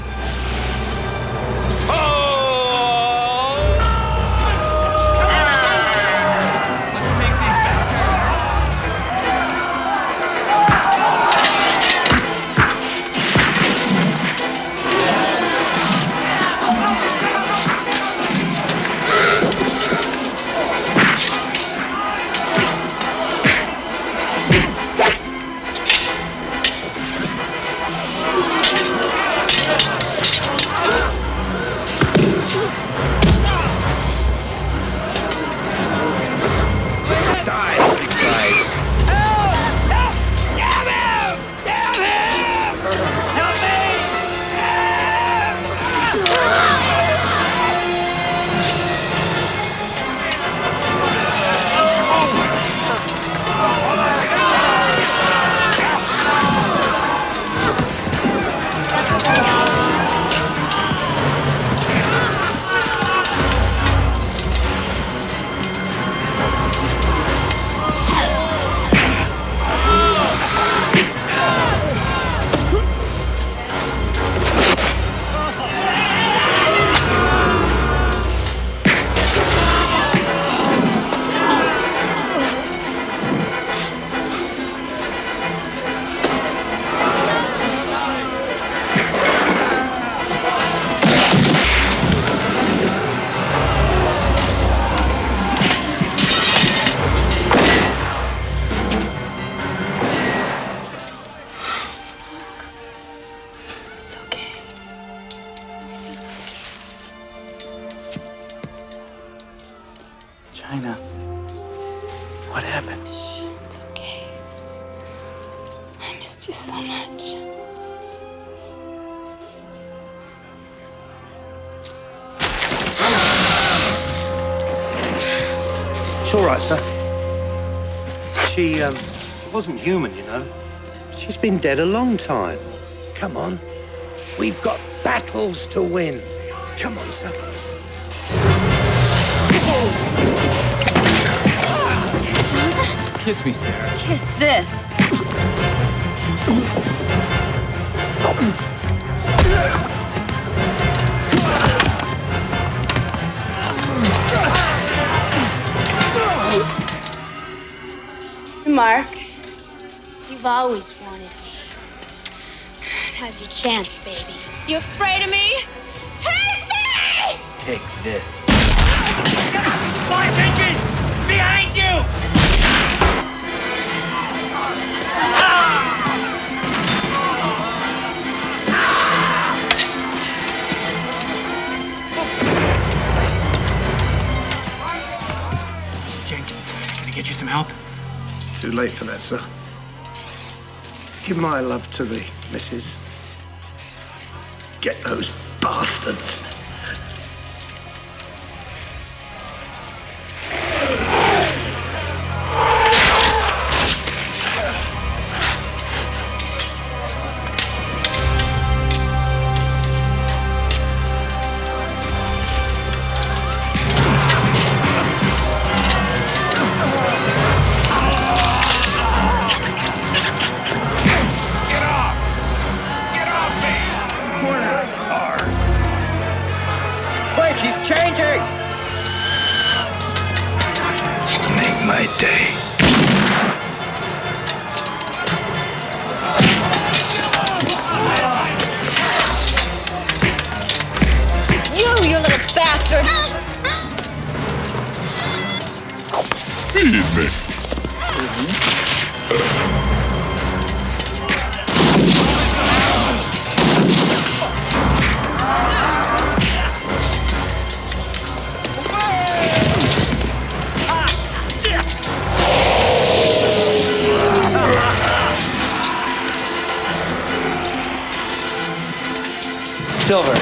China. What happened? It's okay. I missed you so much. It's all right, sir. She wasn't human, you know. She's been dead a long time. Come on. We've got battles to win. Come on, sir. Kiss me, Sarah. Kiss this. Mark, you've always wanted me. Now's your chance, baby. You afraid of me? Take me! Take this. Fire engines! Behind you! Jenkins, can I get you some help? Too late for that, sir. Give my love to the missus. Get those bastards. He's changing! Make my day. You little bastard! Silver.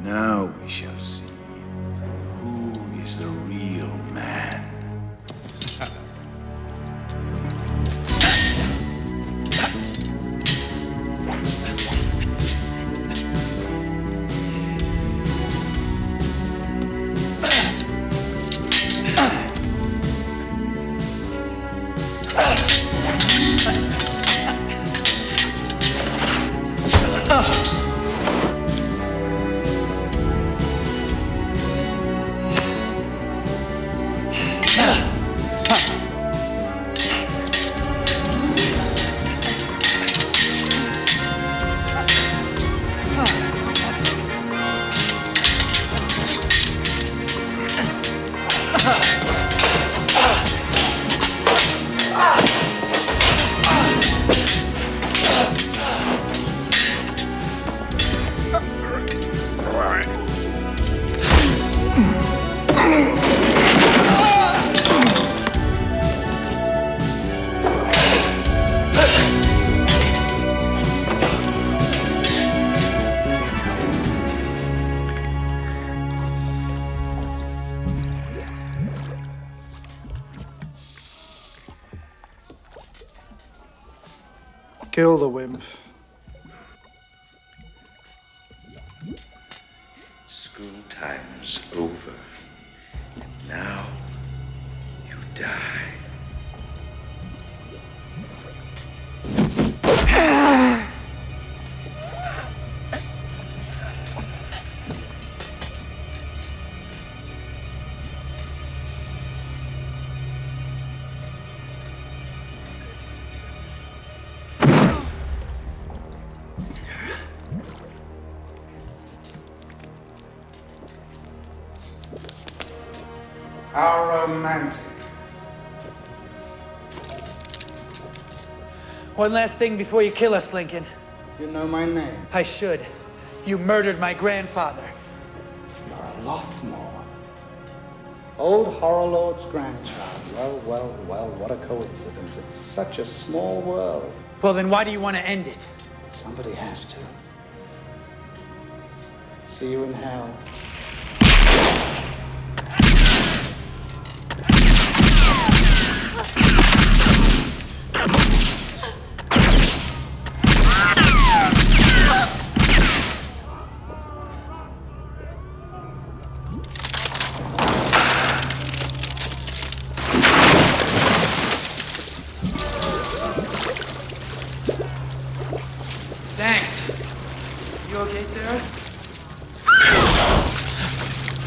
Now we shall see who is the real man. Kill the wimp. School time's over. And now you die. How romantic. One last thing before you kill us, Lincoln. You know my name. I should. You murdered my grandfather. You're a Loftmore. Old Horror Lord's grandchild. Well, well, well, what a coincidence. It's such a small world. Well, then why do you want to end it? Somebody has to. See you in hell. Thanks. You okay, Sarah?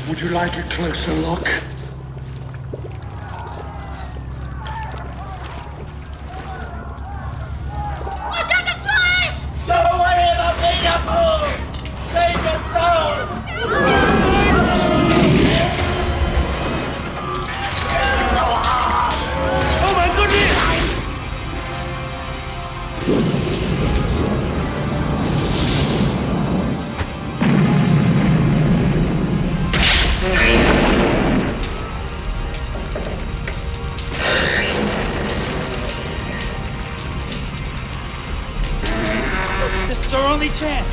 Would you like a closer look? Watch out, the flames! Don't worry about being a fool! Save your soul! Oh my goodness! This is our only chance.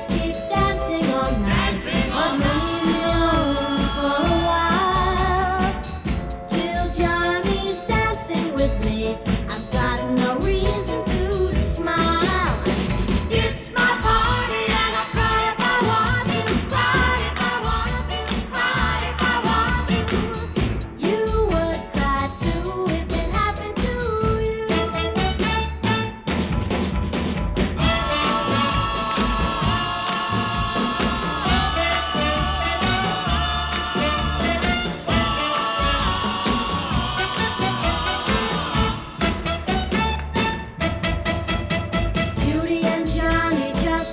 Keep dancing all night, but leave me alone for a while.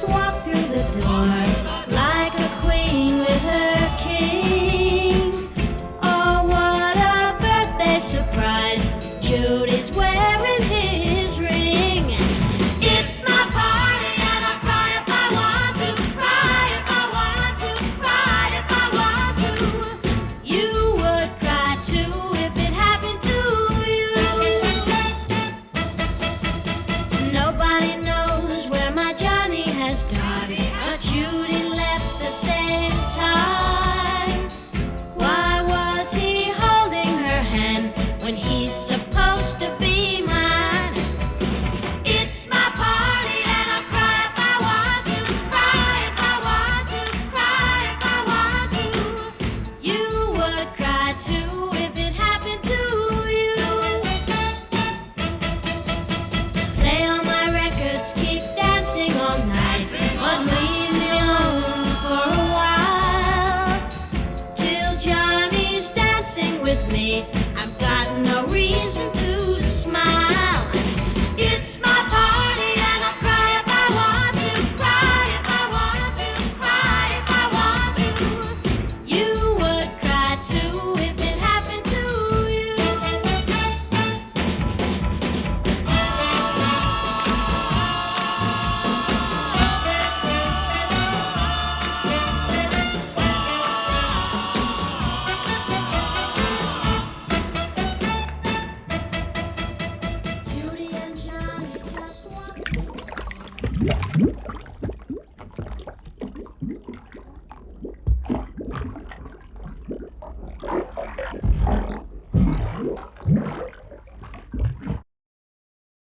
walk through the door.